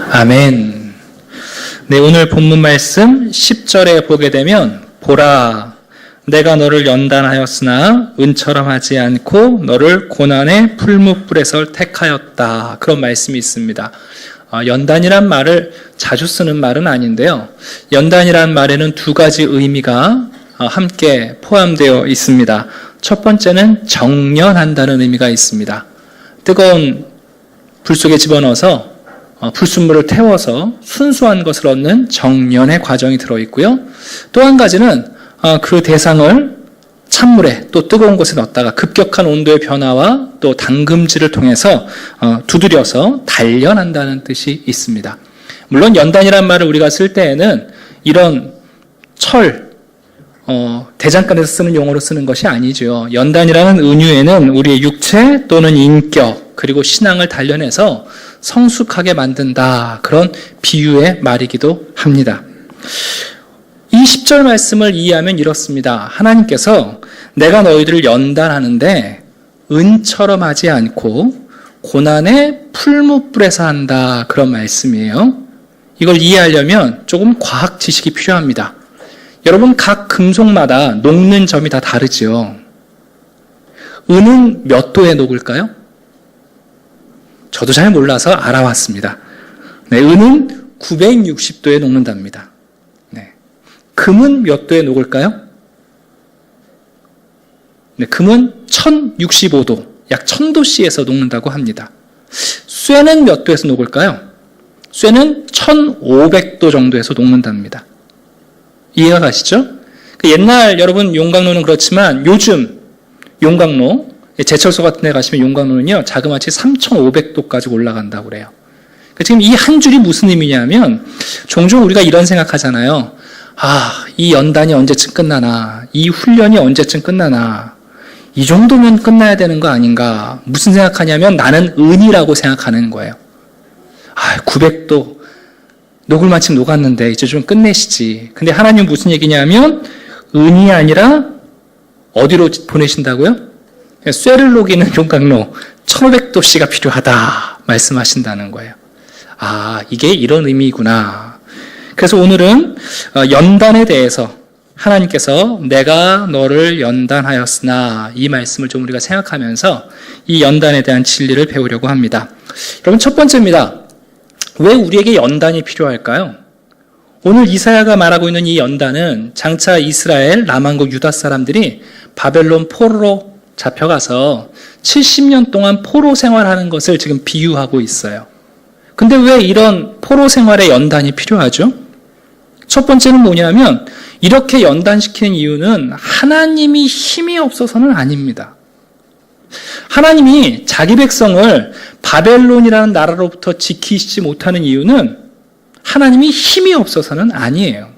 아멘. 네, 오늘 본문 말씀 10절에 보게 되면 보라, 내가 너를 연단하였으나 은처럼 하지 않고 너를 고난의 풀무불에서 택하였다. 그런 말씀이 있습니다. 연단이란 말을 자주 쓰는 말은 아닌데요. 연단이란 말에는 두 가지 의미가 함께 포함되어 있습니다. 첫 번째는 정련한다는 의미가 있습니다. 뜨거운 불 속에 집어넣어서 불순물을 태워서 순수한 것을 얻는 정련의 과정이 들어있고요. 또 한 가지는 그 대상을 찬물에 또 뜨거운 곳에 넣었다가 급격한 온도의 변화와 또 담금질을 통해서 두드려서 단련한다는 뜻이 있습니다. 물론 연단이란 말을 우리가 쓸 때에는 이런 대장간에서 쓰는 용어로 쓰는 것이 아니죠. 연단이라는 은유에는 우리의 육체 또는 인격 그리고 신앙을 단련해서 성숙하게 만든다. 그런 비유의 말이기도 합니다. 이 10절 말씀을 이해하면 이렇습니다. 하나님께서 내가 너희들을 연단하는데 은처럼 하지 않고 고난의 풀무불에서 한다. 그런 말씀이에요. 이걸 이해하려면 조금 과학 지식이 필요합니다. 여러분, 각 금속마다 녹는 점이 다 다르죠. 은은 몇 도에 녹을까요? 저도 잘 몰라서 알아왔습니다. 네, 은은 960도에 녹는답니다. 네. 금은 몇 도에 녹을까요? 네, 금은 1065도, 약 1000도씨에서 녹는다고 합니다. 쇠는 몇 도에서 녹을까요? 쇠는 1500도 정도에서 녹는답니다. 이해가 가시죠? 옛날 여러분 용광로는 그렇지만 요즘 용광로, 제철소 같은 데 가시면 용광로는요, 자그마치 3500도까지 올라간다고 그래요. 지금 이 한 줄이 무슨 의미냐면, 종종 우리가 이런 생각하잖아요. 이 연단이 언제쯤 끝나나, 이 훈련이 언제쯤 끝나나, 이 정도면 끝나야 되는 거 아닌가. 무슨 생각하냐면 나는 은이라고 생각하는 거예요. 900도 녹을 만큼 녹았는데 이제 좀 끝내시지. 근데 하나님 무슨 얘기냐면 은이 아니라 어디로 보내신다고요? 쇠를 녹이는 용광로 1500도씨가 필요하다 말씀하신다는 거예요. 이게 이런 의미구나. 그래서 오늘은 연단에 대해서 하나님께서 내가 너를 연단하였으나 이 말씀을 좀 우리가 생각하면서 이 연단에 대한 진리를 배우려고 합니다. 여러분, 첫 번째입니다. 왜 우리에게 연단이 필요할까요? 오늘 이사야가 말하고 있는 이 연단은 장차 이스라엘 남한국 유다 사람들이 바벨론 포로로 잡혀가서 70년 동안 포로 생활하는 것을 지금 비유하고 있어요. 근데 왜 이런 포로 생활에 연단이 필요하죠? 첫 번째는 뭐냐면 이렇게 연단시키는 이유는 하나님이 힘이 없어서는 아닙니다. 하나님이 자기 백성을 바벨론이라는 나라로부터 지키시지 못하는 이유는 하나님이 힘이 없어서는 아니에요.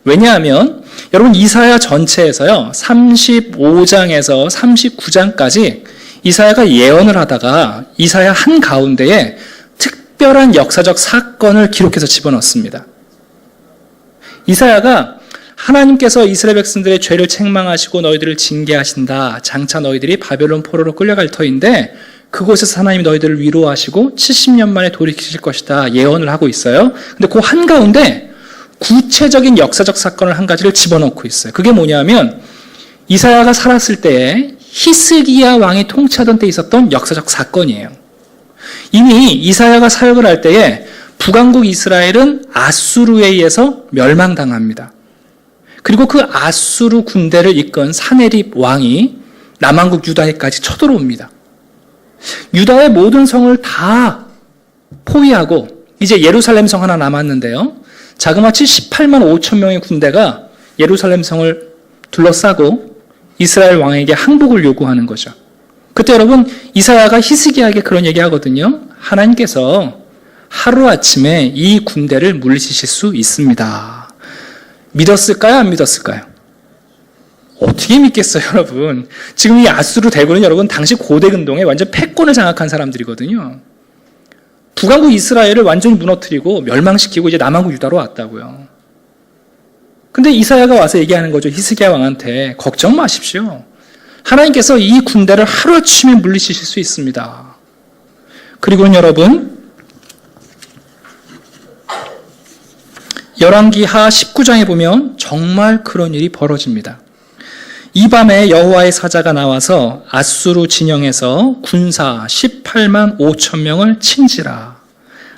왜냐하면 여러분, 이사야 전체에서요, 35장에서 39장까지 이사야가 예언을 하다가 이사야 한가운데에 특별한 역사적 사건을 기록해서 집어넣습니다. 이사야가 하나님께서 이스라엘 백성들의 죄를 책망하시고 너희들을 징계하신다. 장차 너희들이 바벨론 포로로 끌려갈 터인데 그곳에서 하나님이 너희들을 위로하시고 70년 만에 돌이키실 것이다. 예언을 하고 있어요. 근데 그 한가운데 구체적인 역사적 사건을 한 가지를 집어넣고 있어요. 그게 뭐냐면 이사야가 살았을 때에 히스기야 왕이 통치하던 때 있었던 역사적 사건이에요. 이미 이사야가 사역을 할 때에 북왕국 이스라엘은 아수르에 의해서 멸망당합니다. 그리고 그 아수르 군대를 이끈 사네립 왕이 남왕국 유다에까지 쳐들어옵니다. 유다의 모든 성을 다 포위하고 이제 예루살렘 성 하나 남았는데요. 자그마치 18만 5천 명의 군대가 예루살렘 성을 둘러싸고 이스라엘 왕에게 항복을 요구하는 거죠. 그때 여러분, 이사야가 히스기야에게 그런 얘기하거든요. 하나님께서 하루아침에 이 군대를 물리치실 수 있습니다. 믿었을까요? 안 믿었을까요? 어떻게 믿겠어요, 여러분? 지금 이 아수르 대군은 여러분, 당시 고대 근동에 완전 패권을 장악한 사람들이거든요. 북왕국 이스라엘을 완전히 무너뜨리고 멸망시키고 이제 남왕국 유다로 왔다고요. 근데 이사야가 와서 얘기하는 거죠. 히스기야 왕한테 걱정 마십시오. 하나님께서 이 군대를 하루아침에 물리치실 수 있습니다. 그리고는 여러분, 열왕기하 19장에 보면 정말 그런 일이 벌어집니다. 이 밤에 여호와의 사자가 나와서 아수르 진영에서 군사 18만 5천 명을 친지라.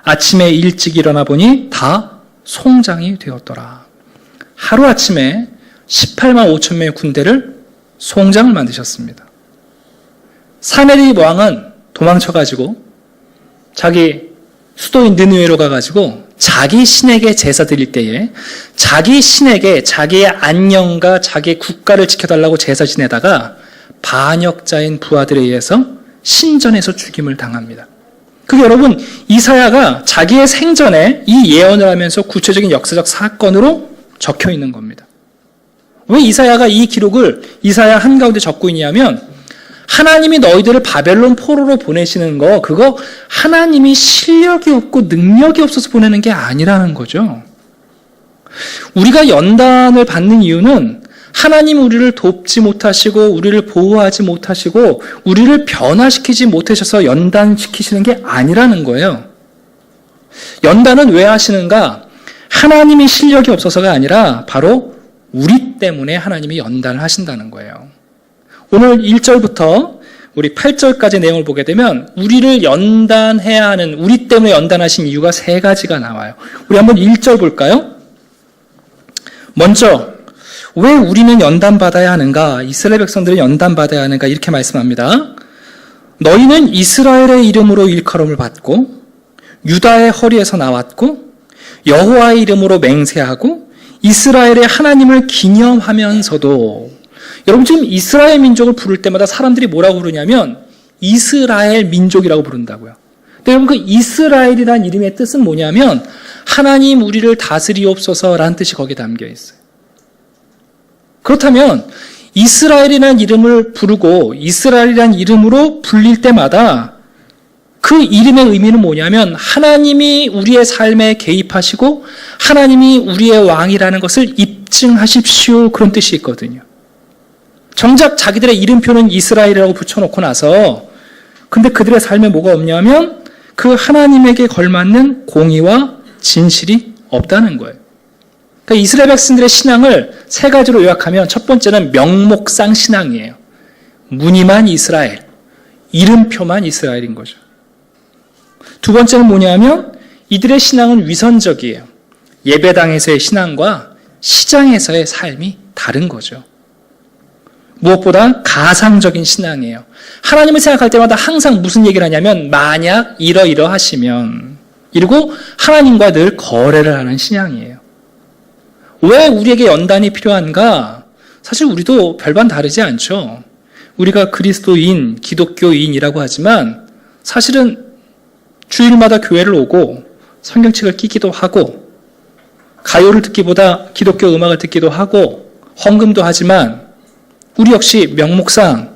아침에 일찍 일어나 보니 다 송장이 되었더라. 하루아침에 18만 5천 명의 군대를 송장을 만드셨습니다. 사네립 왕은 도망쳐가지고 자기 수도인 느느웨로 가가지고 자기 신에게 제사 드릴 때에 자기 신에게 자기의 안녕과 자기의 국가를 지켜달라고 제사 지내다가 반역자인 부하들에 의해서 신전에서 죽임을 당합니다. 그게 여러분 이사야가 자기의 생전에 이 예언을 하면서 구체적인 역사적 사건으로 적혀 있는 겁니다. 왜 이사야가 이 기록을 이사야 한가운데 적고 있냐면 하나님이 너희들을 바벨론 포로로 보내시는 거 그거 하나님이 실력이 없고 능력이 없어서 보내는 게 아니라는 거죠. 우리가 연단을 받는 이유는 하나님 우리를 돕지 못하시고 우리를 보호하지 못하시고 우리를 변화시키지 못하셔서 연단시키시는 게 아니라는 거예요. 연단은 왜 하시는가? 하나님이 실력이 없어서가 아니라 바로 우리 때문에 하나님이 연단을 하신다는 거예요. 오늘 1절부터 우리 8절까지 내용을 보게 되면 우리를 연단해야 하는, 우리 때문에 연단하신 이유가 세 가지가 나와요. 우리 한번 1절 볼까요? 먼저 왜 우리는 연단받아야 하는가? 이스라엘 백성들은 연단받아야 하는가? 이렇게 말씀합니다. 너희는 이스라엘의 이름으로 일컬음을 받고 유다의 허리에서 나왔고 여호와의 이름으로 맹세하고 이스라엘의 하나님을 기념하면서도, 여러분 지금 이스라엘 민족을 부를 때마다 사람들이 뭐라고 부르냐면 이스라엘 민족이라고 부른다고요. 근데 여러분 그 이스라엘이라는 이름의 뜻은 뭐냐면 하나님 우리를 다스리옵소서라는 뜻이 거기에 담겨 있어요. 그렇다면 이스라엘이라는 이름을 부르고 이스라엘이라는 이름으로 불릴 때마다 그 이름의 의미는 뭐냐면 하나님이 우리의 삶에 개입하시고 하나님이 우리의 왕이라는 것을 입증하십시오, 그런 뜻이 있거든요. 정작 자기들의 이름표는 이스라엘이라고 붙여놓고 나서 근데 그들의 삶에 뭐가 없냐면 그 하나님에게 걸맞는 공의와 진실이 없다는 거예요. 그러니까 이스라엘 백성들의 신앙을 세 가지로 요약하면 첫 번째는 명목상 신앙이에요. 무늬만 이스라엘, 이름표만 이스라엘인 거죠. 두 번째는 뭐냐면 이들의 신앙은 위선적이에요. 예배당에서의 신앙과 시장에서의 삶이 다른 거죠. 무엇보다 가상적인 신앙이에요. 하나님을 생각할 때마다 항상 무슨 얘기를 하냐면 만약 이러이러하시면, 이러고 하나님과 늘 거래를 하는 신앙이에요. 왜 우리에게 연단이 필요한가? 사실 우리도 별반 다르지 않죠. 우리가 그리스도인, 기독교인이라고 하지만 사실은 주일마다 교회를 오고 성경책을 끼기도 하고 가요를 듣기보다 기독교 음악을 듣기도 하고 헌금도 하지만 우리 역시 명목상,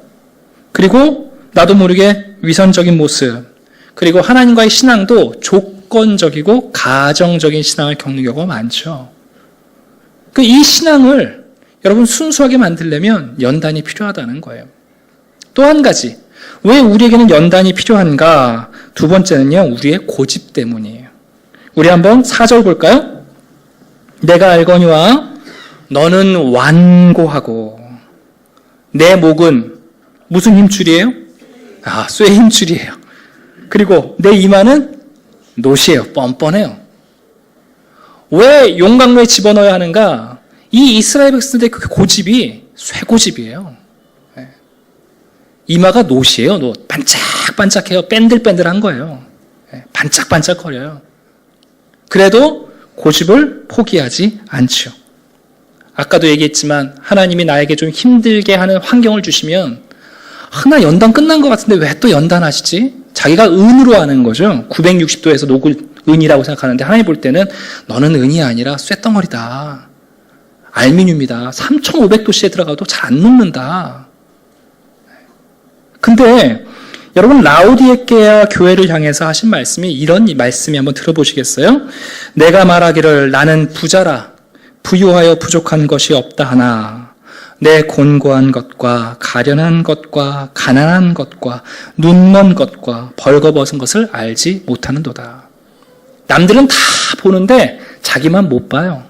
그리고 나도 모르게 위선적인 모습, 그리고 하나님과의 신앙도 조건적이고 가정적인 신앙을 겪는 경우가 많죠. 이 신앙을 여러분 순수하게 만들려면 연단이 필요하다는 거예요. 또 한 가지, 왜 우리에게는 연단이 필요한가? 두 번째는요, 우리의 고집 때문이에요. 우리 한번 4절 볼까요? 내가 알거니와 너는 완고하고 내 목은 무슨 힘줄이에요? 쇠 힘줄이에요. 그리고 내 이마는 노시예요. 뻔뻔해요. 왜 용광로에 집어넣어야 하는가? 이 이스라엘 백성들의 그 고집이 쇠고집이에요. 이마가 노시예요. 반짝반짝해요. 뺀들뺀들한 거예요. 반짝반짝거려요. 그래도 고집을 포기하지 않죠. 아까도 얘기했지만 하나님이 나에게 좀 힘들게 하는 환경을 주시면 나 연단 끝난 것 같은데 왜 또 연단하시지? 자기가 은으로 하는 거죠. 960도에서 녹을 은이라고 생각하는데 하나님 볼 때는 너는 은이 아니라 쇳덩어리다. 알미늄이다. 3500도씨에 들어가도 잘 안 녹는다. 근데 여러분 라오디게아 교회를 향해서 하신 말씀이 이런 말씀이 한번 들어보시겠어요? 내가 말하기를 나는 부자라 부유하여 부족한 것이 없다 하나 내 곤고한 것과 가련한 것과 가난한 것과 눈먼 것과 벌거벗은 것을 알지 못하는도다. 남들은 다 보는데 자기만 못 봐요.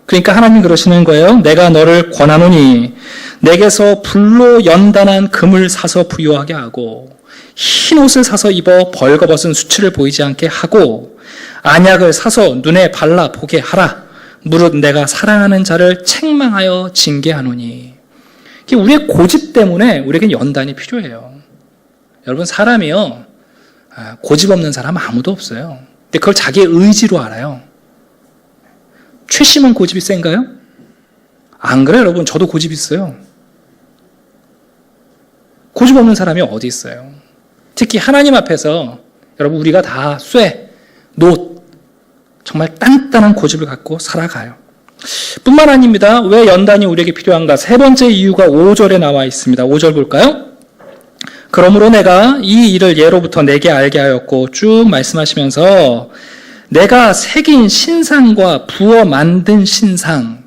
그러니까 하나님 그러시는 거예요. 내가 너를 권하노니 내게서 불로 연단한 금을 사서 부유하게 하고 흰 옷을 사서 입어 벌거벗은 수치를 보이지 않게 하고 안약을 사서 눈에 발라 보게 하라. 무릇 내가 사랑하는 자를 책망하여 징계하노니. 우리의 고집 때문에 우리에겐 연단이 필요해요. 여러분, 사람이요, 고집 없는 사람 아무도 없어요. 근데 그걸 자기의 의지로 알아요. 최심은 고집이 센가요? 안 그래요, 여러분. 저도 고집 있어요. 고집 없는 사람이 어디 있어요? 특히 하나님 앞에서 여러분, 우리가 다 정말 단단한 고집을 갖고 살아가요. 뿐만 아닙니다. 왜 연단이 우리에게 필요한가? 세 번째 이유가 5절에 나와 있습니다. 5절 볼까요? 그러므로 내가 이 일을 예로부터 내게 알게 하였고, 쭉 말씀하시면서 내가 새긴 신상과 부어 만든 신상,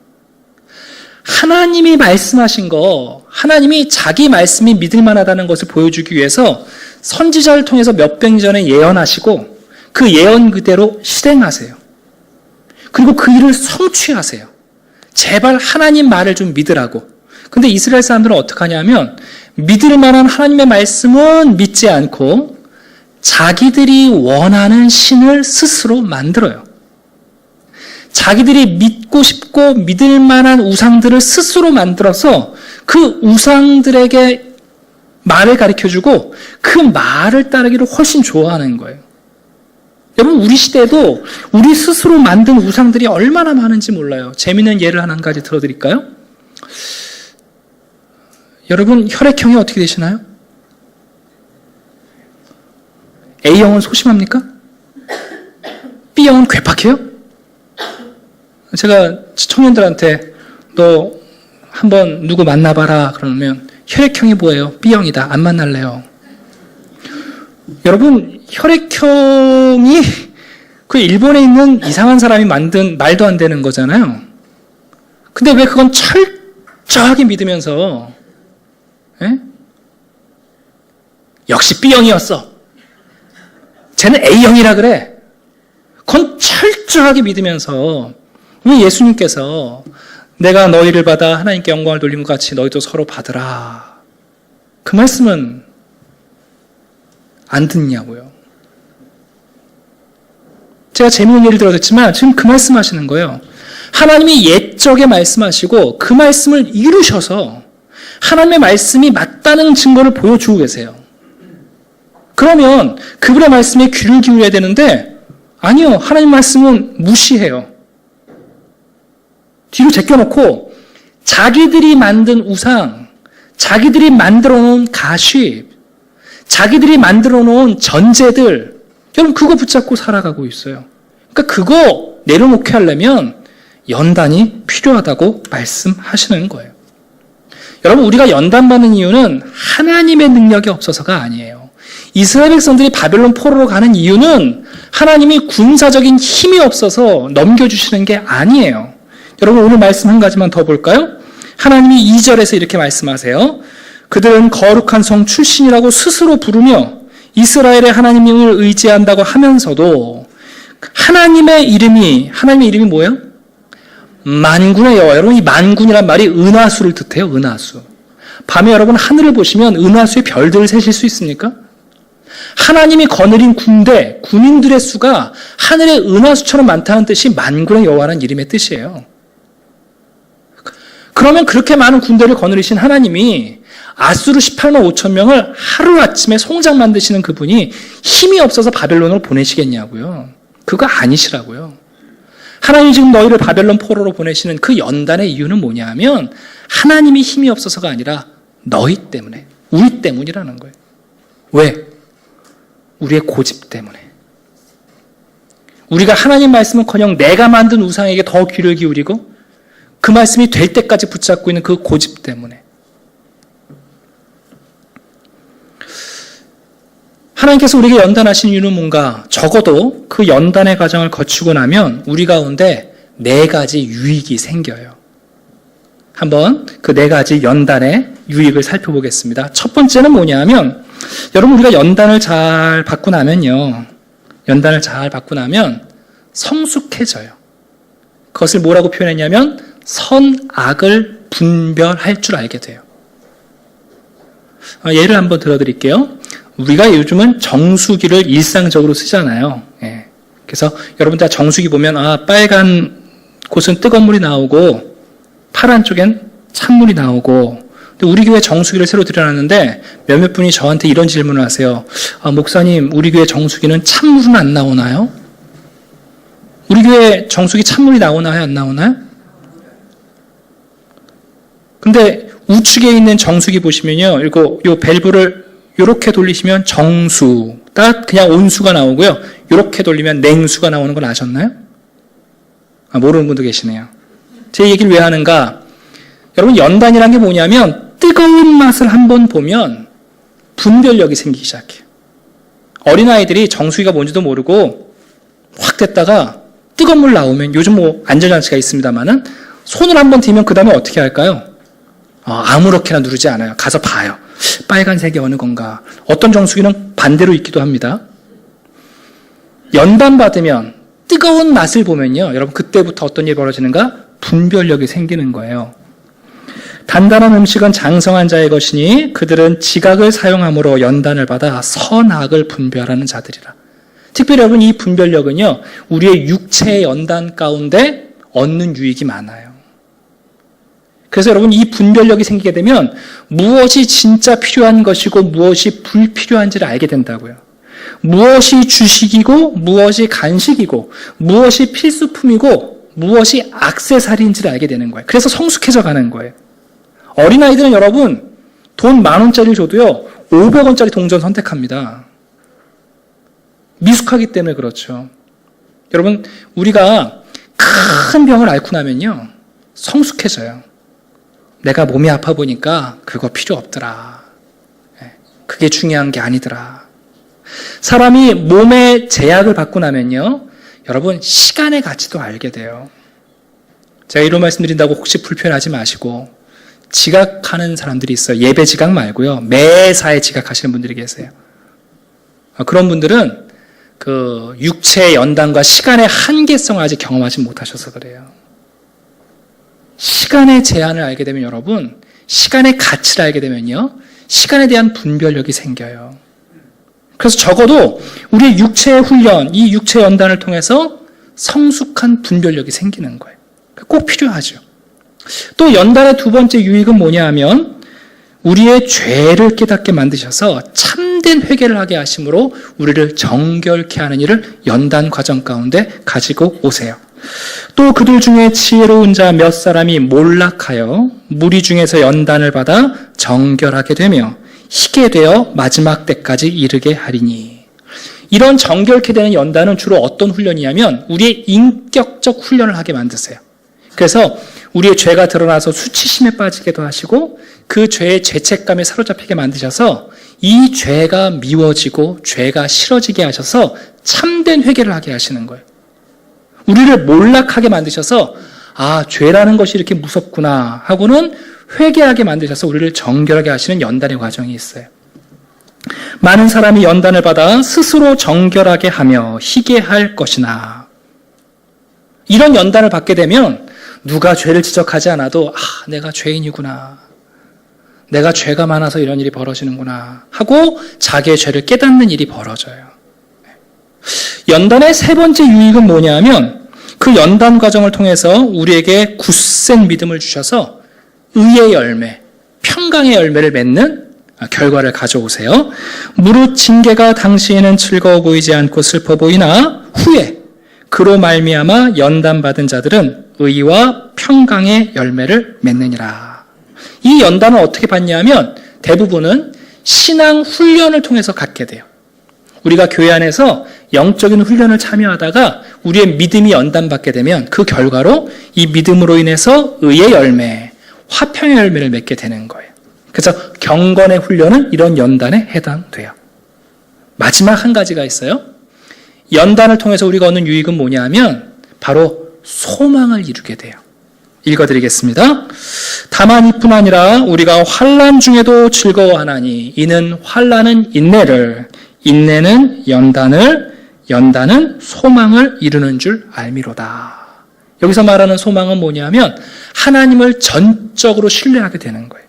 하나님이 말씀하신 거, 하나님이 자기 말씀이 믿을 만하다는 것을 보여주기 위해서 선지자를 통해서 몇백 년 전에 예언하시고 그 예언 그대로 실행하세요. 그리고 그 일을 성취하세요. 제발 하나님 말을 좀 믿으라고. 근데 이스라엘 사람들은 어떻게 하냐면 믿을 만한 하나님의 말씀은 믿지 않고 자기들이 원하는 신을 스스로 만들어요. 자기들이 믿고 싶고 믿을 만한 우상들을 스스로 만들어서 그 우상들에게 말을 가르쳐주고 그 말을 따르기를 훨씬 좋아하는 거예요. 여러분, 우리 시대에도 우리 스스로 만든 우상들이 얼마나 많은지 몰라요. 재미있는 예를 한 가지 들어드릴까요? 여러분, 혈액형이 어떻게 되시나요? A형은 소심합니까? B형은 괴팍해요? 제가 청년들한테 너 한번 누구 만나봐라 그러면 혈액형이 뭐예요? B형이다. 안 만날래요. 여러분, 혈액형이 그 일본에 있는 이상한 사람이 만든 말도 안 되는 거잖아요. 근데 왜 그건 철저하게 믿으면서 역시 B형이었어. 쟤는 A형이라 그래. 그건 철저하게 믿으면서 왜 예수님께서 내가 너희를 받아 하나님께 영광을 돌린 것 같이 너희도 서로 받으라. 그 말씀은 안 듣냐고요. 제가 재미있는 예를 들어줬지만 지금 그 말씀 하시는 거예요. 하나님이 옛적에 말씀하시고 그 말씀을 이루셔서 하나님의 말씀이 맞다는 증거를 보여주고 계세요. 그러면 그분의 말씀에 귀를 기울여야 되는데 아니요. 하나님 말씀은 무시해요. 뒤로 제껴놓고 자기들이 만든 우상, 자기들이 만들어 놓은 가십, 자기들이 만들어 놓은 전제들, 여러분 그거 붙잡고 살아가고 있어요. 그러니까 그거 내려놓게 하려면 연단이 필요하다고 말씀하시는 거예요. 여러분, 우리가 연단받는 이유는 하나님의 능력이 없어서가 아니에요. 이스라엘 백성들이 바벨론 포로로 가는 이유는 하나님이 군사적인 힘이 없어서 넘겨주시는 게 아니에요. 여러분, 오늘 말씀 한 가지만 더 볼까요? 하나님이 2절에서 이렇게 말씀하세요. 그들은 거룩한 성 출신이라고 스스로 부르며 이스라엘의 하나님을 의지한다고 하면서도 하나님의 이름이 뭐예요? 만군의 여호와. 여러분, 이 만군이란 말이 은하수를 뜻해요. 은하수. 밤에 여러분 하늘을 보시면 은하수의 별들을 세실 수 있습니까? 하나님이 거느린 군인들의 수가 하늘의 은하수처럼 많다는 뜻이 만군의 여호와라는 이름의 뜻이에요. 그러면 그렇게 많은 군대를 거느리신 하나님이 아수르 18만 5천 명을 하루아침에 송장 만드시는 그분이 힘이 없어서 바벨론으로 보내시겠냐고요. 그거 아니시라고요. 하나님이 지금 너희를 바벨론 포로로 보내시는 그 연단의 이유는 뭐냐 하면 하나님이 힘이 없어서가 아니라 너희 때문에, 우리 때문이라는 거예요. 왜? 우리의 고집 때문에. 우리가 하나님 말씀은커녕 내가 만든 우상에게 더 귀를 기울이고 그 말씀이 될 때까지 붙잡고 있는 그 고집 때문에. 하나님께서 우리에게 연단하신 이유는 뭔가? 적어도 그 연단의 과정을 거치고 나면 우리 가운데 4가지 유익이 생겨요. 한번 그 4가지 연단의 유익을 살펴보겠습니다. 첫 번째는 뭐냐 하면 여러분, 우리가 연단을 잘 받고 나면 성숙해져요. 그것을 뭐라고 표현했냐면 선악을 분별할 줄 알게 돼요. 예를 한번 들어드릴게요. 우리가 요즘은 정수기를 일상적으로 쓰잖아요. 예. 그래서 여러분들 정수기 보면 빨간 곳은 뜨거운 물이 나오고 파란 쪽엔 찬물이 나오고, 근데 우리 교회 정수기를 새로 들여놨는데 몇몇 분이 저한테 이런 질문을 하세요. 목사님, 우리 교회 정수기는 찬물은 안 나오나요? 우리 교회 정수기 찬물이 나오나요? 안 나오나요? 근데 우측에 있는 정수기 보시면요, 요 밸브를 이렇게 돌리시면 정수, 딱 그냥 온수가 나오고요. 이렇게 돌리면 냉수가 나오는 걸 아셨나요? 모르는 분도 계시네요. 제 얘기를 왜 하는가? 여러분, 연단이라는 게 뭐냐면 뜨거운 맛을 한번 보면 분별력이 생기기 시작해요. 어린아이들이 정수기가 뭔지도 모르고 확 됐다가 뜨거운 물 나오면, 요즘 뭐 안전장치가 있습니다만은 손을 한번 대면 그 다음에 어떻게 할까요? 아무렇게나 누르지 않아요. 가서 봐요. 빨간색이 어느 건가. 어떤 정수기는 반대로 있기도 합니다. 연단받으면 뜨거운 맛을 보면요, 여러분 그때부터 어떤 일이 벌어지는가? 분별력이 생기는 거예요. 단단한 음식은 장성한 자의 것이니 그들은 지각을 사용함으로 연단을 받아 선악을 분별하는 자들이라. 특별히 여러분, 이 분별력은요, 우리의 육체의 연단 가운데 얻는 유익이 많아요. 그래서 여러분, 이 분별력이 생기게 되면 무엇이 진짜 필요한 것이고 무엇이 불필요한지를 알게 된다고요. 무엇이 주식이고 무엇이 간식이고 무엇이 필수품이고 무엇이 액세서리인지를 알게 되는 거예요. 그래서 성숙해져 가는 거예요. 어린아이들은 여러분, 돈 10,000원짜리를 줘도요 500원짜리 동전 선택합니다. 미숙하기 때문에 그렇죠. 여러분, 우리가 큰 병을 앓고 나면요 성숙해져요. 내가 몸이 아파 보니까 그거 필요 없더라. 그게 중요한 게 아니더라. 사람이 몸의 제약을 받고 나면요, 여러분 시간의 가치도 알게 돼요. 제가 이런 말씀드린다고 혹시 불편하지 마시고, 지각하는 사람들이 있어요. 예배 지각 말고요, 매사에 지각하시는 분들이 계세요. 그런 분들은 그 육체의 연단과 시간의 한계성을 아직 경험하지 못하셔서 그래요. 시간의 제한을 알게 되면 여러분, 시간의 가치를 알게 되면요, 시간에 대한 분별력이 생겨요. 그래서 적어도 우리의 육체의 훈련, 이 육체의 연단을 통해서 성숙한 분별력이 생기는 거예요. 꼭 필요하죠. 또 연단의 두 번째 유익은 뭐냐 하면 우리의 죄를 깨닫게 만드셔서 참된 회개를 하게 하심으로 우리를 정결케 하는 일을 연단 과정 가운데 가지고 오세요. 또 그들 중에 지혜로운 자 몇 사람이 몰락하여 무리 중에서 연단을 받아 정결하게 되며 희게 되어 마지막 때까지 이르게 하리니. 이런 정결케 되는 연단은 주로 어떤 훈련이냐면 우리의 인격적 훈련을 하게 만드세요. 그래서 우리의 죄가 드러나서 수치심에 빠지게도 하시고 그 죄의 죄책감에 사로잡히게 만드셔서 이 죄가 미워지고 죄가 싫어지게 하셔서 참된 회개를 하게 하시는 거예요. 우리를 몰락하게 만드셔서 죄라는 것이 이렇게 무섭구나 하고는 회개하게 만드셔서 우리를 정결하게 하시는 연단의 과정이 있어요. 많은 사람이 연단을 받아 스스로 정결하게 하며 희게 할 것이나, 이런 연단을 받게 되면 누가 죄를 지적하지 않아도 내가 죄인이구나, 내가 죄가 많아서 이런 일이 벌어지는구나 하고 자기의 죄를 깨닫는 일이 벌어져요. 연단의 세 번째 유익은 뭐냐면 그 연단 과정을 통해서 우리에게 굳센 믿음을 주셔서 의의 열매, 평강의 열매를 맺는 결과를 가져오세요. 무릇 징계가 당시에는 즐거워 보이지 않고 슬퍼 보이나 후에 그로 말미암아 연단받은 자들은 의와 평강의 열매를 맺느니라. 이 연단을 어떻게 받냐면 대부분은 신앙 훈련을 통해서 갖게 돼요. 우리가 교회 안에서 영적인 훈련을 참여하다가 우리의 믿음이 연단받게 되면 그 결과로 이 믿음으로 인해서 의의 열매, 화평의 열매를 맺게 되는 거예요. 그래서 경건의 훈련은 이런 연단에 해당돼요. 마지막 한 가지가 있어요. 연단을 통해서 우리가 얻는 유익은 뭐냐 하면 바로 소망을 이루게 돼요. 읽어드리겠습니다. 다만 이뿐 아니라 우리가 환난 중에도 즐거워하나니 이는 환난은 인내를, 인내는 연단을, 연단은 소망을 이루는 줄 알미로다. 여기서 말하는 소망은 뭐냐면 하나님을 전적으로 신뢰하게 되는 거예요.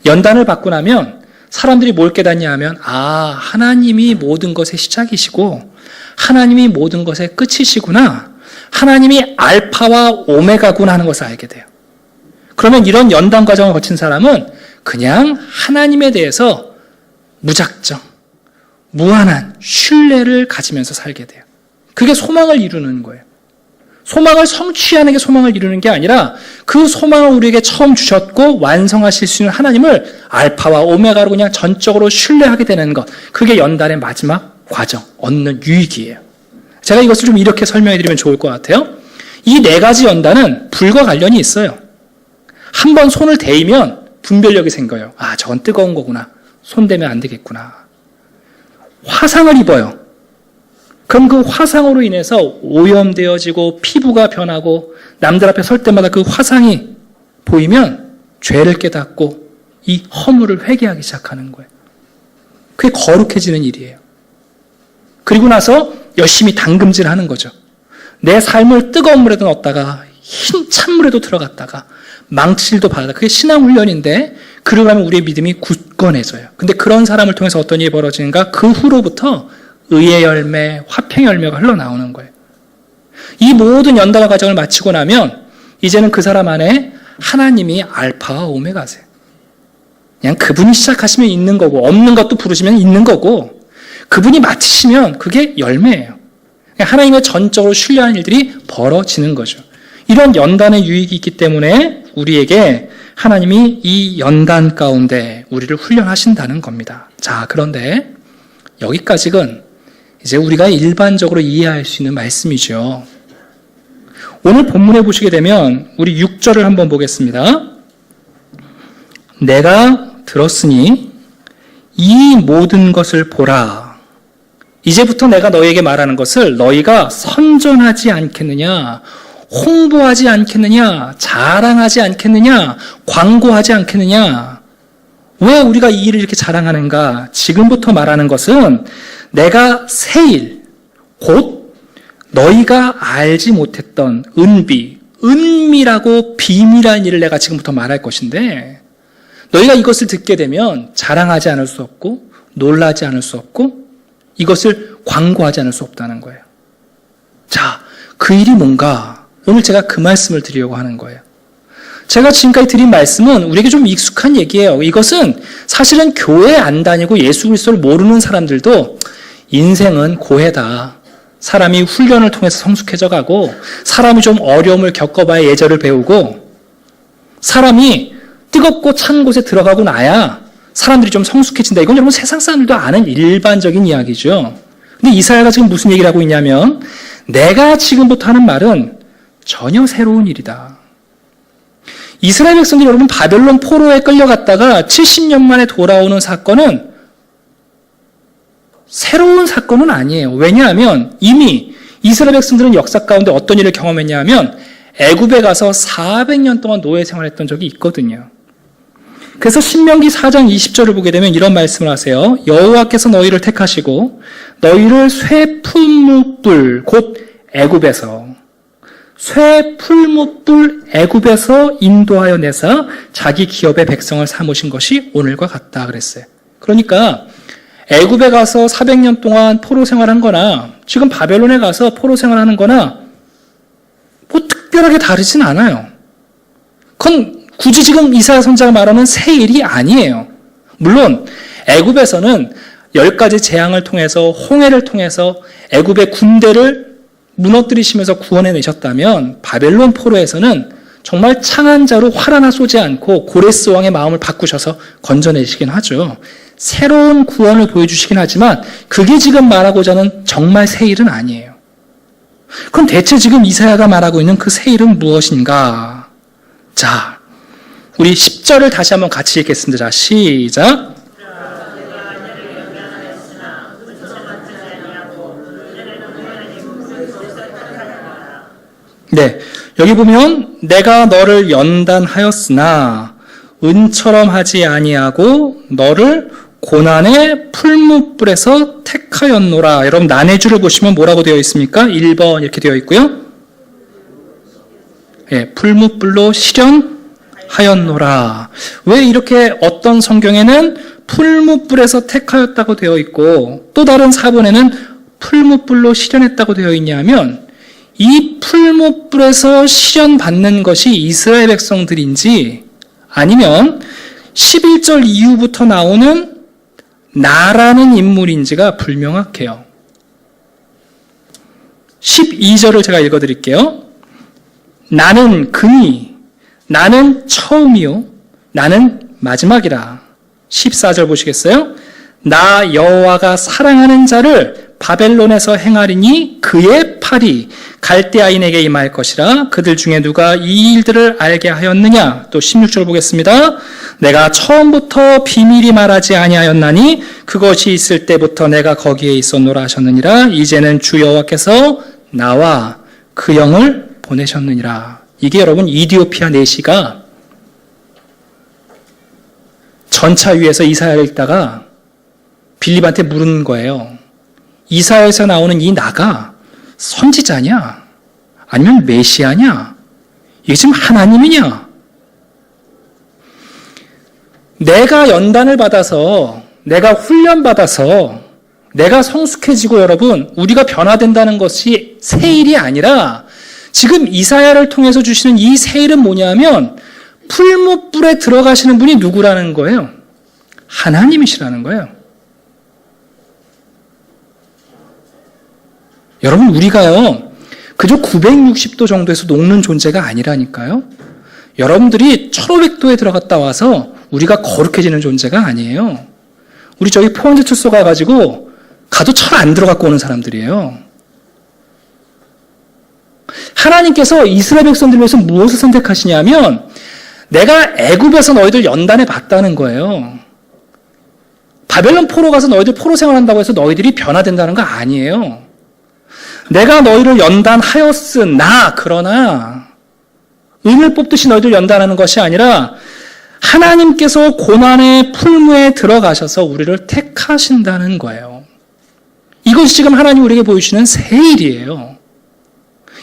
연단을 받고 나면 사람들이 뭘 깨닫냐 하면 하나님이 모든 것의 시작이시고 하나님이 모든 것의 끝이시구나. 하나님이 알파와 오메가구나 하는 것을 알게 돼요. 그러면 이런 연단 과정을 거친 사람은 그냥 하나님에 대해서 무작정, 무한한 신뢰를 가지면서 살게 돼요. 그게 소망을 이루는 거예요. 소망을 성취하는 게 소망을 이루는 게 아니라 그 소망을 우리에게 처음 주셨고 완성하실 수 있는 하나님을 알파와 오메가로 그냥 전적으로 신뢰하게 되는 것. 그게 연단의 마지막 과정, 얻는 유익이에요. 제가 이것을 좀 이렇게 설명해 드리면 좋을 것 같아요. 이 네 가지 연단은 불과 관련이 있어요. 한번 손을 대이면 분별력이 생겨요. 저건 뜨거운 거구나. 손 대면 안 되겠구나. 화상을 입어요. 그럼 그 화상으로 인해서 오염되어지고 피부가 변하고 남들 앞에 설 때마다 그 화상이 보이면 죄를 깨닫고 이 허물을 회개하기 시작하는 거예요. 그게 거룩해지는 일이에요. 그리고 나서 열심히 담금질하는 거죠. 내 삶을 뜨거운 물에도 넣었다가 흰 찬물에도 들어갔다가 망칠도 받았다. 그게 신앙훈련인데 그러고 나면 우리의 믿음이 굳건해져요. 근데 그런 사람을 통해서 어떤 일이 벌어지는가? 그 후로부터 의의 열매, 화평의 열매가 흘러나오는 거예요. 이 모든 연단의 과정을 마치고 나면 이제는 그 사람 안에 하나님이 알파와 오메가세요. 그냥 그분이 시작하시면 있는 거고 없는 것도 부르시면 있는 거고 그분이 마치시면 그게 열매예요. 하나님의 전적으로 신뢰하는 일들이 벌어지는 거죠. 이런 연단의 유익이 있기 때문에 우리에게 하나님이 이 연단 가운데 우리를 훈련하신다는 겁니다. 자, 그런데 여기까지는 이제 우리가 일반적으로 이해할 수 있는 말씀이죠. 오늘 본문에 보시게 되면 우리 6절을 한번 보겠습니다. 내가 들었으니 이 모든 것을 보라. 이제부터 내가 너희에게 말하는 것을 너희가 선전하지 않겠느냐, 홍보하지 않겠느냐, 자랑하지 않겠느냐, 광고하지 않겠느냐. 왜 우리가 이 일을 이렇게 자랑하는가? 지금부터 말하는 것은 내가 새 일, 곧 너희가 알지 못했던 은밀하고 비밀한 일을 내가 지금부터 말할 것인데 너희가 이것을 듣게 되면 자랑하지 않을 수 없고 놀라지 않을 수 없고 이것을 광고하지 않을 수 없다는 거예요. 자, 그 일이 뭔가? 오늘 제가 그 말씀을 드리려고 하는 거예요. 제가 지금까지 드린 말씀은 우리에게 좀 익숙한 얘기예요. 이것은 사실은 교회 안 다니고 예수 그리스도를 모르는 사람들도 인생은 고해다. 사람이 훈련을 통해서 성숙해져 가고 사람이 좀 어려움을 겪어봐야 예절을 배우고 사람이 뜨겁고 찬 곳에 들어가고 나야 사람들이 좀 성숙해진다. 이건 여러분 세상 사람들도 아는 일반적인 이야기죠. 근데 이사야가 지금 무슨 얘기를 하고 있냐면 내가 지금부터 하는 말은 전혀 새로운 일이다. 이스라엘 백성들이 여러분 바벨론 포로에 끌려갔다가 70년 만에 돌아오는 사건은 새로운 사건은 아니에요. 왜냐하면 이미 이스라엘 백성들은 역사 가운데 어떤 일을 경험했냐 하면 애굽에 가서 400년 동안 노예 생활했던 적이 있거든요. 그래서 신명기 4장 20절을 보게 되면 이런 말씀을 하세요. 여호와께서 너희를 택하시고 너희를 쇠풀무불 곧 애굽에서 쇠풀무불 애굽에서 인도하여 내사 자기 기업의 백성을 삼으신 것이 오늘과 같다 그랬어요. 그러니까 애굽에 가서 400년 동안 포로 생활한 거나 지금 바벨론에 가서 포로 생활하는 거나 뭐 특별하게 다르진 않아요. 그건 굳이 지금 이사야 선지자가 말하는 새 일이 아니에요. 물론 애굽에서는 10가지 재앙을 통해서 홍해를 통해서 애굽의 군대를 무너뜨리시면서 구원해내셨다면 바벨론 포로에서는 정말 창한 자로 활 하나 쏘지 않고 고레스 왕의 마음을 바꾸셔서 건져내시긴 하죠. 새로운 구원을 보여주시긴 하지만 그게 지금 말하고자 하는 정말 새 일은 아니에요. 그럼 대체 지금 이사야가 말하고 있는 그 새 일은 무엇인가? 자, 우리 10절을 다시 한번 같이 읽겠습니다. 자, 시작. 네, 여기 보면 내가 너를 연단하였으나 은처럼 하지 아니하고 너를 고난의 풀무불에서 택하였노라. 여러분 난해주를 보시면 뭐라고 되어 있습니까? 1번 이렇게 되어 있고요. 풀무불로 실현하였노라. 왜 이렇게 어떤 성경에는 풀무불에서 택하였다고 되어 있고 또 다른 사본에는 풀무불로 실현했다고 되어 있냐면 이 풀무불에서 실현받는 것이 이스라엘 백성들인지 아니면 11절 이후부터 나오는 나라는 인물인지가 불명확해요. 12절을 제가 읽어드릴게요. 나는 근이, 나는 처음이요, 나는 마지막이라. 14절 보시겠어요? 나 여호와가 사랑하는 자를 바벨론에서 행하리니 그의 팔이 갈대아인에게 임할 것이라. 그들 중에 누가 이 일들을 알게 하였느냐? 또 16절 보겠습니다. 내가 처음부터 비밀이 말하지 아니하였나니 그것이 있을 때부터 내가 거기에 있었노라 하셨느니라. 이제는 주 여호와께서 나와 그 영을 보내셨느니라. 이게 여러분 이디오피아 내시가 전차 위에서 이사야를 읽다가 빌립한테 물은 거예요. 이사야에서 나오는 이 나가 선지자냐? 아니면 메시아냐? 이게 지금 하나님이냐? 내가 연단을 받아서, 내가 훈련받아서, 내가 성숙해지고 여러분, 우리가 변화된다는 것이 새 일이 아니라 지금 이사야를 통해서 주시는 이 새 일은 뭐냐면 풀무불에 들어가시는 분이 누구라는 거예요? 하나님이시라는 거예요. 여러분, 우리가요, 그저 960도 정도에서 녹는 존재가 아니라니까요. 여러분들이 1500도에 들어갔다 와서 우리가 거룩해지는 존재가 아니에요. 우리 저기 포항제 투소 가가지고 가도 철 안 들어갖고 오는 사람들이에요. 하나님께서 이스라엘 백성들을 위해서 무엇을 선택하시냐면 내가 애굽에서 너희들 연단해 봤다는 거예요. 바벨론 포로 가서 너희들 포로 생활한다고 해서 너희들이 변화된다는 거 아니에요. 내가 너희를 연단하였으나 그러나 은을 뽑듯이 너희들 연단하는 것이 아니라 하나님께서 고난의 풀무에 들어가셔서 우리를 택하신다는 거예요. 이것이 지금 하나님 우리에게 보여주시는 새 일이에요.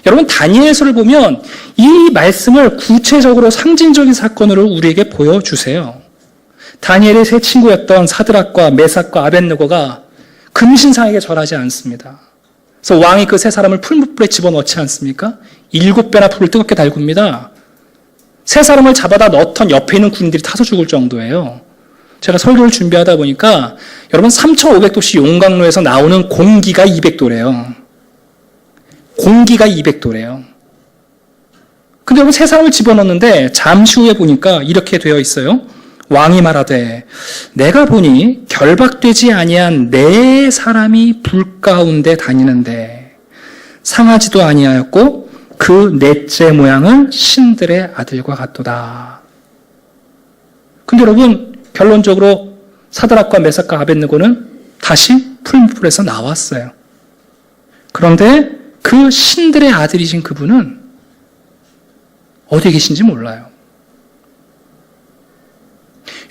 여러분 다니엘서를 보면 이 말씀을 구체적으로 상징적인 사건으로 우리에게 보여주세요. 다니엘의 세 친구였던 사드락과 메삭과 아벳느고가 금신상에게 절하지 않습니다. 그래서 왕이 그 세 사람을 풀무불에 집어넣지 않습니까? 7배나 불을 뜨겁게 달굽니다. 세 사람을 잡아다 넣던 옆에 있는 군인들이 타서 죽을 정도예요. 제가 설교를 준비하다 보니까 여러분 3,500도씨 용광로에서 나오는 공기가 200도래요. 공기가 200도래요. 근데 여러분 세 사람을 집어넣는데 잠시 후에 보니까 이렇게 되어 있어요. 왕이 말하되 내가 보니 결박되지 아니한 네 사람이 불 가운데 다니는데 상하지도 아니하였고 그 넷째 모양은 신들의 아들과 같도다. 근데 여러분 결론적으로 사드락과 메삭과 아벳느고는 다시 풀무불에서 나왔어요. 그런데 그 신들의 아들이신 그분은 어디 계신지 몰라요.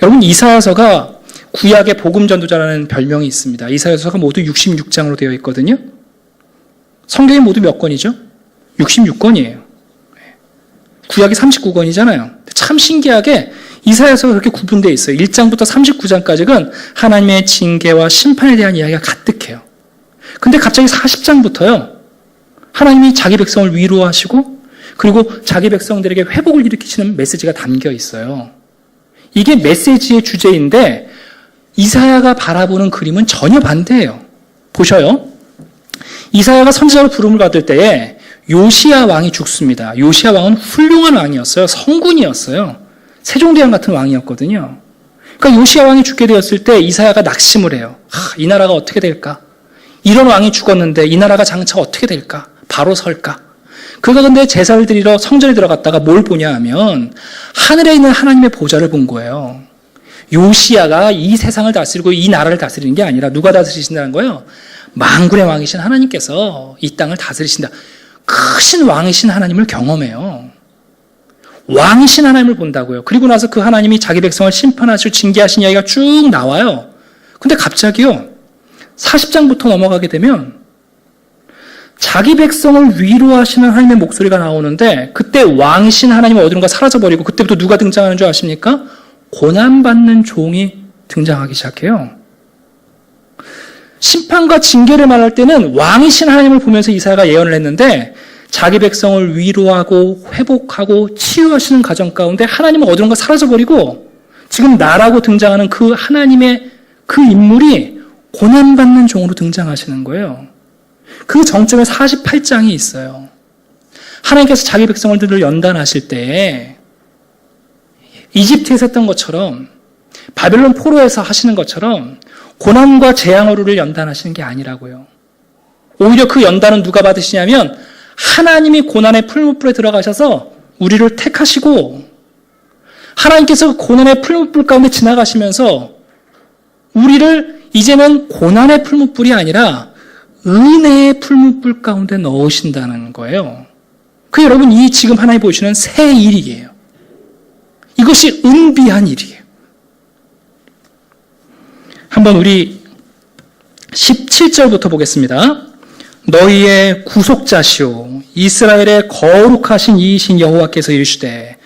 여러분 이사야서가 구약의 복음전도자라는 별명이 있습니다. 이사야서가 모두 66장으로 되어 있거든요. 성경이 모두 몇 권이죠? 66권이에요. 구약이 39권이잖아요. 참 신기하게 이사야서가 그렇게 구분되어 있어요. 1장부터 39장까지는 하나님의 징계와 심판에 대한 이야기가 가득해요. 근데 갑자기 40장부터요. 하나님이 자기 백성을 위로하시고 그리고 자기 백성들에게 회복을 일으키시는 메시지가 담겨 있어요. 이게 메시지의 주제인데 이사야가 바라보는 그림은 전혀 반대예요. 보셔요. 이사야가 선지자로 부름을 받을 때에 요시야 왕이 죽습니다. 요시야 왕은 훌륭한 왕이었어요. 성군이었어요. 세종대왕 같은 왕이었거든요. 그러니까 요시야 왕이 죽게 되었을 때 이사야가 낙심을 해요. 이 나라가 어떻게 될까? 이런 왕이 죽었는데 이 나라가 장차 어떻게 될까? 바로 설까? 그가 근데 제사를 드리러 성전에 들어갔다가 뭘 보냐 하면 하늘에 있는 하나님의 보좌를 본 거예요. 요시야가 이 세상을 다스리고 이 나라를 다스리는 게 아니라 누가 다스리신다는 거예요? 만군의 왕이신 하나님께서 이 땅을 다스리신다. 크신 왕이신 하나님을 경험해요. 왕이신 하나님을 본다고요. 그리고 나서 그 하나님이 자기 백성을 심판하시고 징계하신 이야기가 쭉 나와요. 근데 갑자기요. 40장부터 넘어가게 되면 자기 백성을 위로하시는 하나님의 목소리가 나오는데 그때 왕이신 하나님은 어디론가 사라져버리고 그때부터 누가 등장하는 줄 아십니까? 고난받는 종이 등장하기 시작해요. 심판과 징계를 말할 때는 왕이신 하나님을 보면서 이사야가 예언을 했는데 자기 백성을 위로하고 회복하고 치유하시는 과정 가운데 하나님은 어디론가 사라져버리고 지금 나라고 등장하는 그 하나님의 그 인물이 고난받는 종으로 등장하시는 거예요. 그 정점에 48장이 있어요. 하나님께서 자기 백성들을 연단하실 때에 이집트에서 했던 것처럼 바벨론 포로에서 하시는 것처럼 고난과 재앙으로를 연단하시는 게 아니라고요. 오히려 그 연단은 누가 받으시냐면 하나님이 고난의 풀무불에 들어가셔서 우리를 택하시고 하나님께서 고난의 풀무불 가운데 지나가시면서 우리를 이제는 고난의 풀무불이 아니라 은혜의 풀무불 가운데 넣으신다는 거예요. 그 여러분 이 지금 하나님 보시는 새 일이에요. 이것이 은비한 일이에요. 한번 우리 17절부터 보겠습니다. 너희의 구속자시오 이스라엘의 거룩하신 이이신 여호와께서 이르시되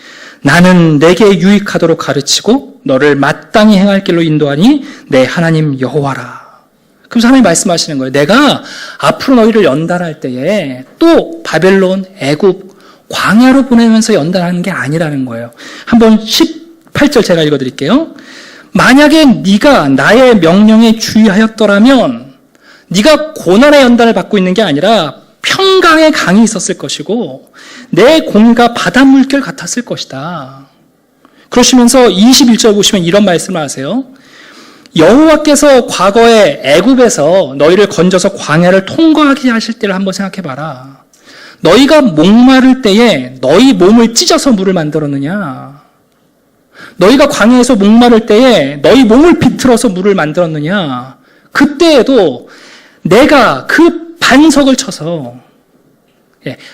나는 내게 유익하도록 가르치고 너를 마땅히 행할 길로 인도하니 내 하나님 여호와라. 그래서 하나님 말씀하시는 거예요. 내가 앞으로 너희를 연단할 때에 또 바벨론, 애굽, 광야로 보내면서 연단하는 게 아니라는 거예요. 한번 18절 제가 읽어드릴게요. 만약에 네가 나의 명령에 주의하였더라면 네가 고난의 연단을 받고 있는 게 아니라 평강의 강이 있었을 것이고 내 공의가 바다 물결 같았을 것이다. 그러시면서 21절 보시면 이런 말씀을 하세요. 여호와께서 과거에 애굽에서 너희를 건져서 광야를 통과하게 하실 때를 한번 생각해봐라. 너희가 목마를 때에 너희 몸을 찢어서 물을 만들었느냐? 너희가 광야에서 목마를 때에 너희 몸을 비틀어서 물을 만들었느냐? 그때에도 내가 그 반석을 쳐서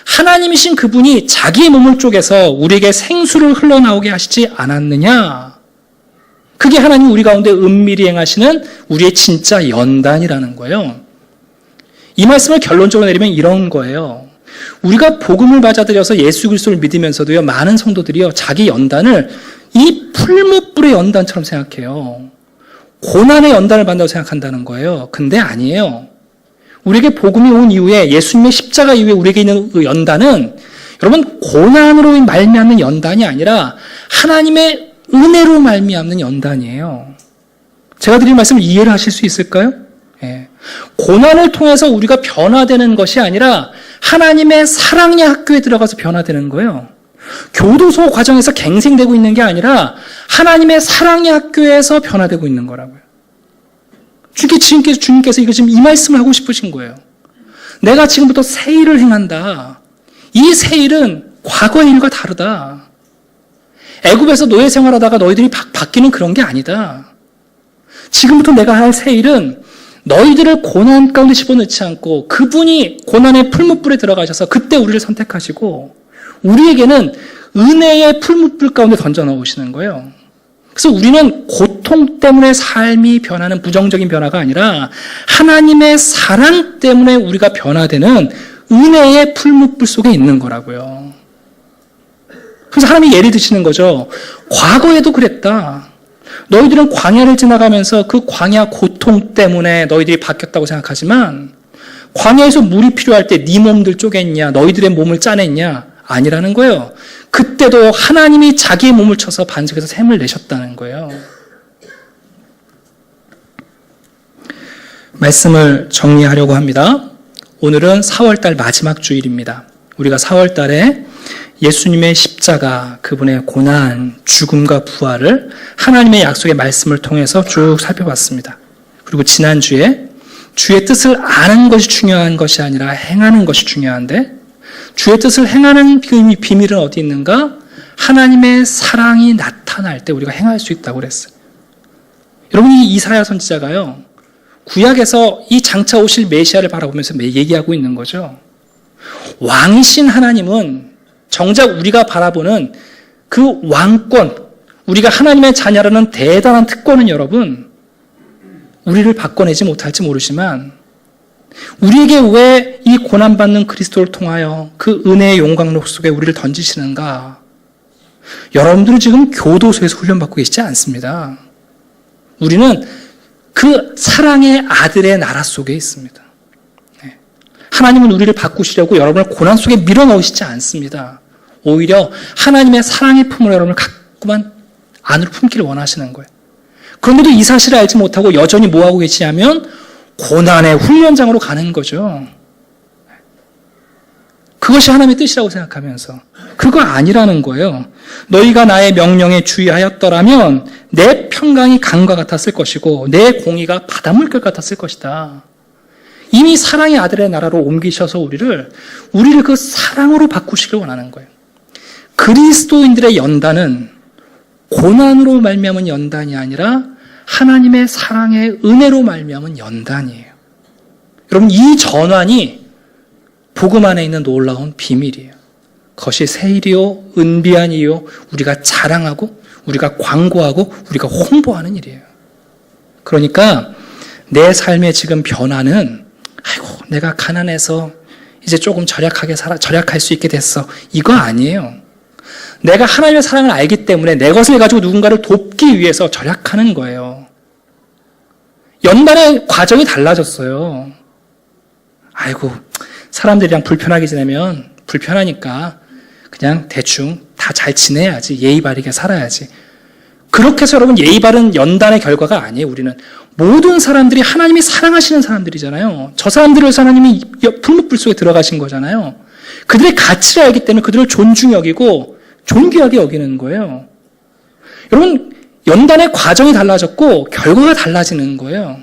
하나님이신 그분이 자기의 몸을 쪼개서 우리에게 생수를 흘러나오게 하시지 않았느냐? 그게 하나님 우리 가운데 은밀히 행하시는 우리의 진짜 연단이라는 거예요. 이 말씀을 결론적으로 내리면 이런 거예요. 우리가 복음을 받아들여서 예수 그리스도를 믿으면서도요, 많은 성도들이요, 자기 연단을 이 풀무불의 연단처럼 생각해요. 고난의 연단을 받는다고 생각한다는 거예요. 근데 아니에요. 우리에게 복음이 온 이후에 예수님의 십자가 이후에 우리에게 있는 그 연단은 여러분 고난으로 말미암는 연단이 아니라 하나님의 은혜로 말미암는 연단이에요. 제가 드린 말씀을 이해를 하실 수 있을까요? 고난을 통해서 우리가 변화되는 것이 아니라 하나님의 사랑의 학교에 들어가서 변화되는 거예요. 교도소 과정에서 갱생되고 있는 게 아니라 하나님의 사랑의 학교에서 변화되고 있는 거라고요. 주님께서 이거 지금 이 말씀을 하고 싶으신 거예요. 내가 지금부터 새 일을 행한다. 이 새 일은 과거의 일과 다르다. 애굽에서 노예 생활하다가 너희들이 바뀌는 그런 게 아니다. 지금부터 내가 할 새 일은 너희들을 고난 가운데 집어넣지 않고 그분이 고난의 풀무불에 들어가셔서 그때 우리를 선택하시고 우리에게는 은혜의 풀무불 가운데 던져 넣으시는 거예요. 그래서 우리는 고통 때문에 삶이 변하는 부정적인 변화가 아니라 하나님의 사랑 때문에 우리가 변화되는 은혜의 풀무불 속에 있는 거라고요. 그래서 하나님이 예를 드시는 거죠. 과거에도 그랬다. 너희들은 광야를 지나가면서 그 광야 고통 때문에 너희들이 바뀌었다고 생각하지만 광야에서 물이 필요할 때 네 몸들 쪼갰냐? 너희들의 몸을 짜냈냐? 아니라는 거예요. 그때도 하나님이 자기의 몸을 쳐서 반석에서 샘을 내셨다는 거예요. 말씀을 정리하려고 합니다. 오늘은 4월달 마지막 주일입니다. 우리가 4월달에 예수님의 십자가, 그분의 고난, 죽음과 부활을 하나님의 약속의 말씀을 통해서 쭉 살펴봤습니다. 그리고 지난주에 주의 뜻을 아는 것이 중요한 것이 아니라 행하는 것이 중요한데 주의 뜻을 행하는 비밀은 어디 있는가? 하나님의 사랑이 나타날 때 우리가 행할 수 있다고 그랬어요. 여러분, 이 이사야 선지자가요, 구약에서 이 장차 오실 메시아를 바라보면서 얘기하고 있는 거죠. 왕이신 하나님은 정작 우리가 바라보는 그 왕권, 우리가 하나님의 자녀라는 대단한 특권은 여러분, 우리를 바꿔내지 못할지 모르지만 우리에게 왜 이 고난받는 그리스도를 통하여 그 은혜의 용광로 속에 우리를 던지시는가? 여러분들은 지금 교도소에서 훈련받고 계시지 않습니다. 우리는 그 사랑의 아들의 나라 속에 있습니다. 하나님은 우리를 바꾸시려고 여러분을 고난 속에 밀어넣으시지 않습니다. 오히려 하나님의 사랑의 품으로 여러분을 가끔만 안으로 품기를 원하시는 거예요. 그런데도 이 사실을 알지 못하고 여전히 뭐하고 계시냐면 고난의 훈련장으로 가는 거죠. 그것이 하나님의 뜻이라고 생각하면서 그거 아니라는 거예요. 너희가 나의 명령에 주의하였더라면 내 평강이 강과 같았을 것이고 내 공의가 바닷물결 같았을 것이다. 이미 사랑의 아들의 나라로 옮기셔서 우리를 그 사랑으로 바꾸시길 원하는 거예요. 그리스도인들의 연단은 고난으로 말미암은 연단이 아니라 하나님의 사랑의 은혜로 말미암은 연단이에요. 여러분, 이 전환이 복음 안에 있는 놀라운 비밀이에요. 그것이 세일이요 은비한이요 우리가 자랑하고 우리가 광고하고 우리가 홍보하는 일이에요. 그러니까 내 삶의 지금 변화는 아이고 내가 가난해서 이제 조금 절약할 수 있게 됐어. 이거 아니에요. 내가 하나님의 사랑을 알기 때문에 내 것을 가지고 누군가를 돕기 위해서 절약하는 거예요. 연단의 과정이 달라졌어요. 아이고 사람들이랑 불편하게 지내면 불편하니까 그냥 대충 다 잘 지내야지. 예의 바르게 살아야지. 그렇게 해서 여러분 예의 바른 연단의 결과가 아니에요. 우리는 모든 사람들이 하나님이 사랑하시는 사람들이잖아요. 저 사람들을 하나님이 풀무불 속에 들어가신 거잖아요. 그들의 가치를 알기 때문에 그들을 존중히 여기고 존귀하게 여기는 거예요. 여러분 연단의 과정이 달라졌고 결과가 달라지는 거예요.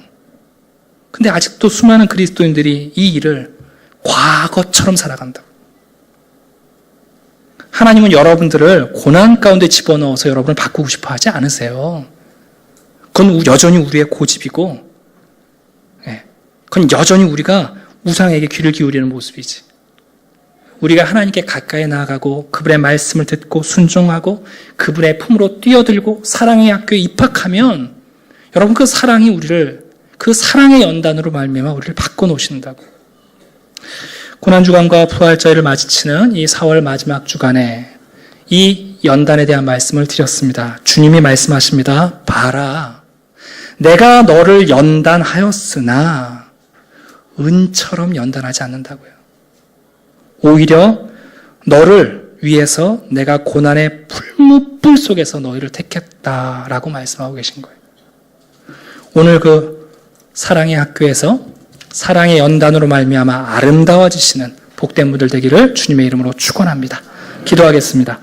근데 아직도 수많은 그리스도인들이 이 일을 과거처럼 살아간다고. 하나님은 여러분들을 고난 가운데 집어넣어서 여러분을 바꾸고 싶어 하지 않으세요. 그건 여전히 우리의 고집이고, 그건 여전히 우리가 우상에게 귀를 기울이는 모습이지. 우리가 하나님께 가까이 나아가고 그분의 말씀을 듣고 순종하고 그분의 품으로 뛰어들고 사랑의 학교에 입학하면 여러분 그 사랑이 우리를 그 사랑의 연단으로 말미암아 우리를 바꿔놓으신다고. 고난주간과 부활절을 맞이치는 이 4월 마지막 주간에 이 연단에 대한 말씀을 드렸습니다. 주님이 말씀하십니다. 봐라, 내가 너를 연단하였으나 은처럼 연단하지 않는다고요. 오히려 너를 위해서 내가 고난의 풀무불 속에서 너희를 택했다라고 말씀하고 계신 거예요. 오늘 그 사랑의 학교에서 사랑의 연단으로 말미암아 아름다워지시는 복된 분들 되기를 주님의 이름으로 축원합니다. 기도하겠습니다.